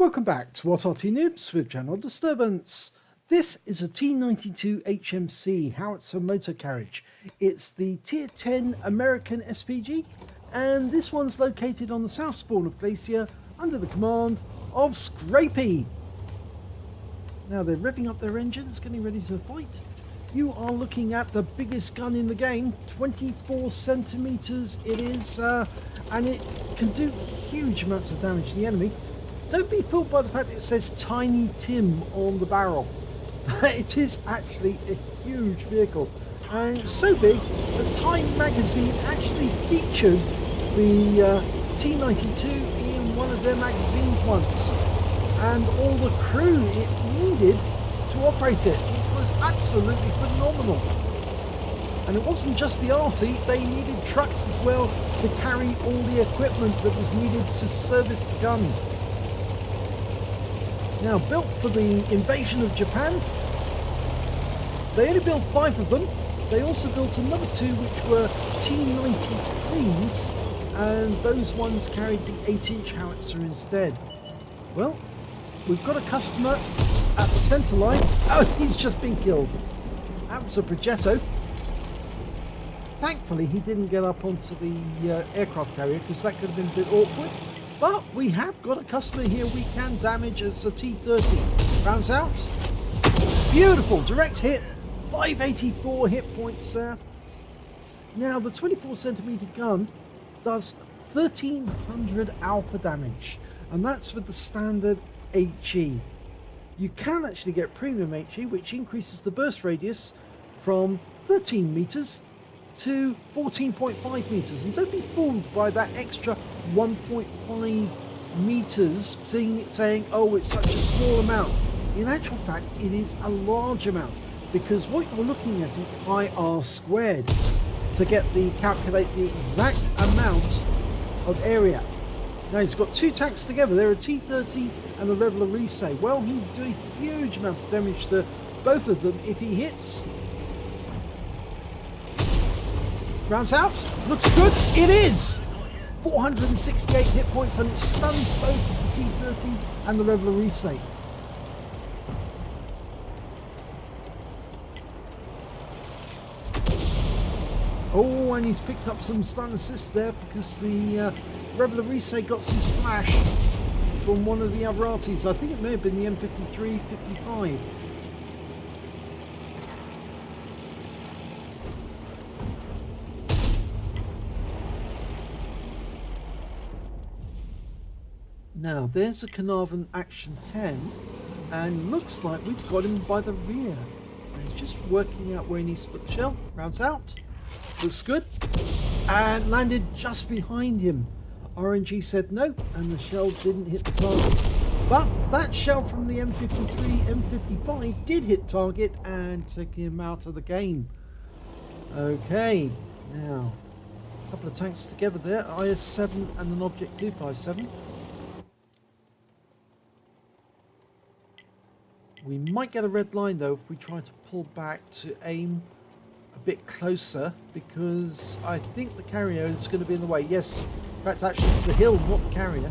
Welcome back to What Arty Noobs with Channel Disturbance. This is a T92 HMC howitzer motor carriage. It's the Tier 10 American SPG, and this one's located on the south spawn of Glacier under the command of Scrappey. Now they're revving up their engines, getting ready to fight. You are looking at the biggest gun in the game, 24 centimeters it is, and it can do huge amounts of damage to the enemy. Don't be fooled by the fact that it says Tiny Tim on the barrel. It is actually a huge vehicle, and it's so big that Time magazine actually featured the T92 in one of their magazines once, and all the crew it needed to operate it, which was absolutely phenomenal. And it wasn't just the Arty, they needed trucks as well to carry all the equipment that was needed to service the gun. Now, built for the invasion of Japan, they only built 5 of them. They also built another 2 which were T93s, and those ones carried the 8-inch howitzer instead. Well, we've got a customer at the centre line. Oh, he's just been killed. That was a Progetto. Thankfully, he didn't get up onto the aircraft carrier, because that could have been a bit awkward. But we have got a customer here we can damage. As a T30. Rounds out. Beautiful. Direct hit. 584 hit points there. Now, the 24 centimeter gun does 1300 alpha damage. And that's with the standard HE. You can actually get premium HE, which increases the burst radius from 13 meters to 14.5 meters, and don't be fooled by that extra 1.5 meters saying oh, it's such a small amount. In actual fact, it is a large amount, because what you're looking at is pi r squared to calculate the exact amount of area. Now he's got 2 tanks together. They're a T30 and a Leveler Resay. Well, he'll do a huge amount of damage to both of them if he hits. Rounds out. Looks good. It is! 468 hit points, and it stuns both the T30 and the Leveler Resay. Oh, and he's picked up some stun assists there, because the Leveler Resay got some splash from one of the other Artys. I think it may have been the M53-55. Now, there's a Carnarvon Action 10, and looks like we've got him by the rear. And he's just working out where he needs to put the shell. Rounds out. Looks good. And landed just behind him. RNG said no, and the shell didn't hit the target. But that shell from the M53, M55 did hit target and took him out of the game. Okay, now, a couple of tanks together there. IS-7 and an Object 257. We might get a red line though if we try to pull back to aim a bit closer, because I think the carrier is going to be in the way. Yes, in fact actually it's the hill, not the carrier.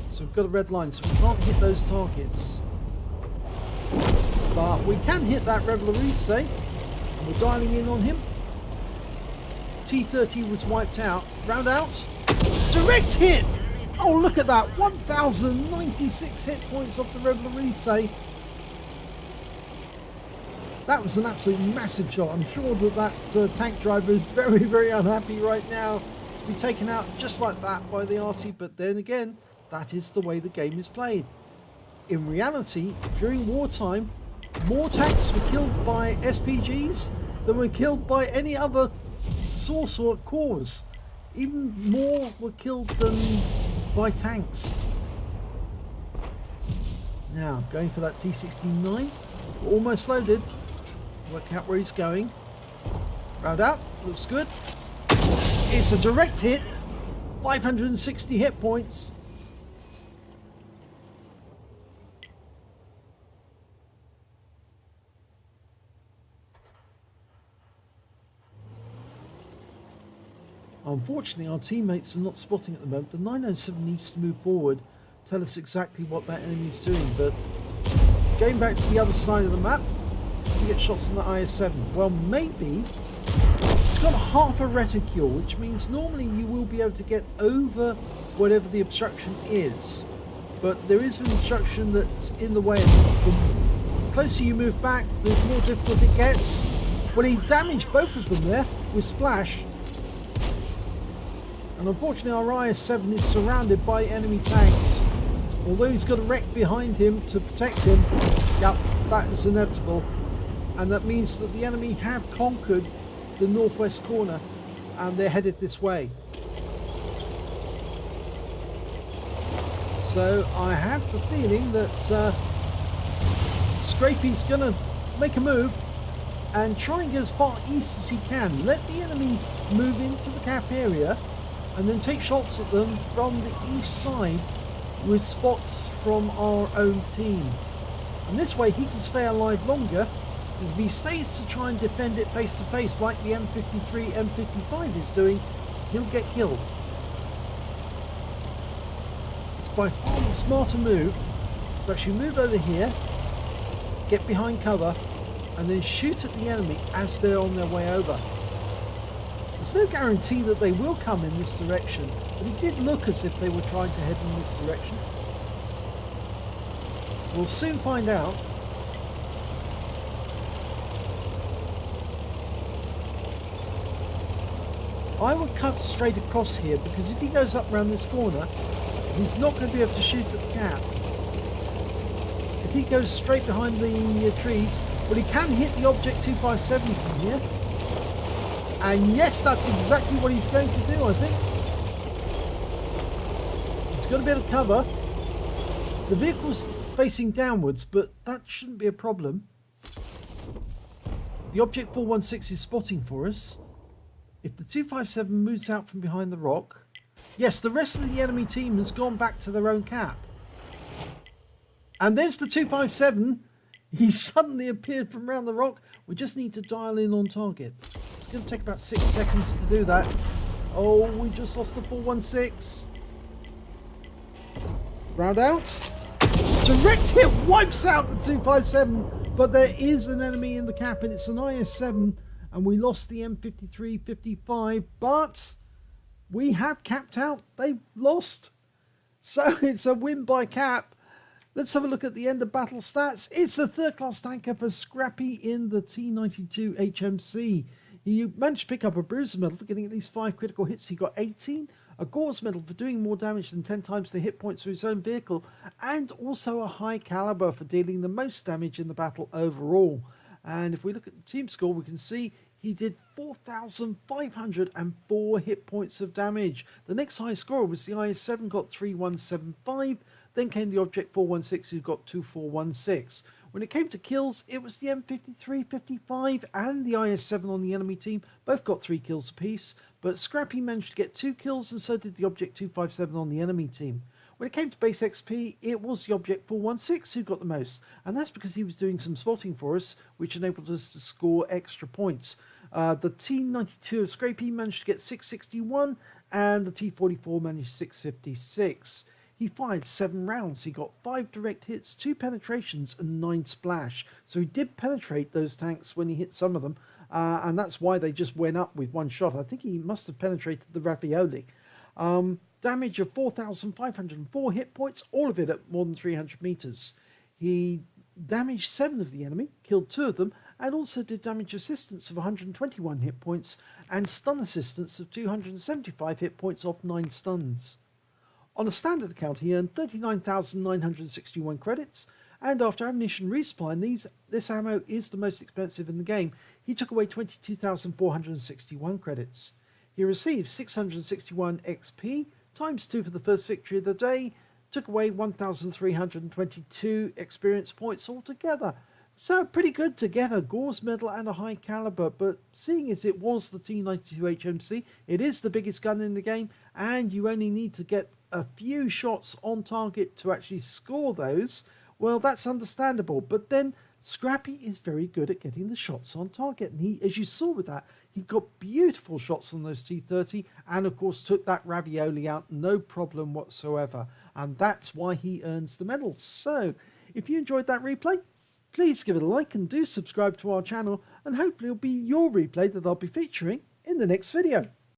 So we've got a red line, so we can't hit those targets. But we can hit that Leveler Resay, and we're dialing in on him. T30 was wiped out. Round out. Direct hit! Oh, look at that! 1,096 hit points off the Leveler Resay. That was an absolutely massive shot. I'm sure that tank driver is very, very unhappy right now to be taken out just like that by the Arty. But then again, that is the way the game is played. In reality, during wartime, more tanks were killed by SPGs than were killed by any other source or cause. Even more were killed than by tanks. Now, going for that T69. Almost loaded. Work out where he's going. Round out. Looks good. It's a direct hit. 560 hit points. Unfortunately, our teammates are not spotting at the moment. The 907 needs to move forward tell us exactly what that enemy's doing. But going back to the other side of the map, you get shots on the IS-7. Well, maybe it's got half a reticule, which means normally you will be able to get over whatever the obstruction is. But there is an obstruction that's in the way. The closer you move back, the more difficult it gets. Well, he damaged both of them there with Splash. And unfortunately our IS-7 is surrounded by enemy tanks. Although he's got a wreck behind him to protect him, yep, that is inevitable. And that means that the enemy have conquered the northwest corner and they're headed this way. So I have the feeling that Scrappey's going to make a move and try and get as far east as he can. Let the enemy move into the cap area and then take shots at them from the east side with spots from our own team. And this way he can stay alive longer, because if he stays to try and defend it face to face like the M53, M55 is doing, he'll get killed. It's by far the smarter move to actually move over here, get behind cover, and then shoot at the enemy as they're on their way over. There's no guarantee that they will come in this direction, but it did look as if they were trying to head in this direction. We'll soon find out. I would cut straight across here, because if he goes up around this corner, he's not going to be able to shoot at the cap. If he goes straight behind the trees, well, he can hit the Object 257 from here. And yes, that's exactly what he's going to do, I think. He's got a bit of cover. The vehicle's facing downwards, but that shouldn't be a problem. The Object 416 is spotting for us. If the 257 moves out from behind the rock, yes, the rest of the enemy team has gone back to their own cap. And there's the 257. He suddenly appeared from around the rock. We just need to dial in on target. It's going to take about 6 seconds to do that. Oh, we just lost the 416. Round out. Direct hit wipes out the 257, but there is an enemy in the cap and it's an IS-7, and we lost the M53-55, but we have capped out. They've lost. So it's a win by cap. Let's have a look at the end of battle stats. It's a third class tanker for Scrappey in the T92 HMC. He managed to pick up a bruiser medal for getting at least 5 critical hits. He got 18. A Gore's medal for doing more damage than 10 times the hit points of his own vehicle, and also a high caliber for dealing the most damage in the battle overall. And if we look at the team score, we can see he did 4,504 hit points of damage. The next highest scorer was the IS-7, got 3,175. Then came the Object 416, who got 2,416. When it came to kills, it was the M53-55 and the IS-7 on the enemy team. Both got 3 kills apiece, but Scrappey managed to get 2 kills, and so did the Object 257 on the enemy team. When it came to base XP, it was the Object 416 who got the most, and that's because he was doing some spotting for us, which enabled us to score extra points. The T92 of Scrappey managed to get 661, and the T44 managed 656. He fired 7 rounds. He got 5 direct hits, 2 penetrations, and 9 splash. So he did penetrate those tanks when he hit some of them, and that's why they just went up with one shot. I think he must have penetrated the ravioli. Damage of 4,504 hit points, all of it at more than 300 meters. He damaged 7 of the enemy, killed 2 of them, and also did damage assistance of 121 hit points and stun assistance of 275 hit points off 9 stuns. On a standard account, he earned 39,961 credits, and after ammunition resupply, and this ammo is the most expensive in the game, he took away 22,461 credits. He received 661 XP, times 2 for the first victory of the day, took away 1,322 experience points altogether. So pretty good to get a Gore's medal and a high caliber, but seeing as it was the T92 HMC, it is the biggest gun in the game, and you only need to get a few shots on target to actually score those. Well, that's understandable, but then Scrappey is very good at getting the shots on target, and he, as you saw with that, he got beautiful shots on those T30, and of course took that ravioli out, no problem whatsoever. and that's why he earns the medals. So if you enjoyed that replay, please give it a like and do subscribe to our channel, and hopefully it'll be your replay that I'll be featuring in the next video.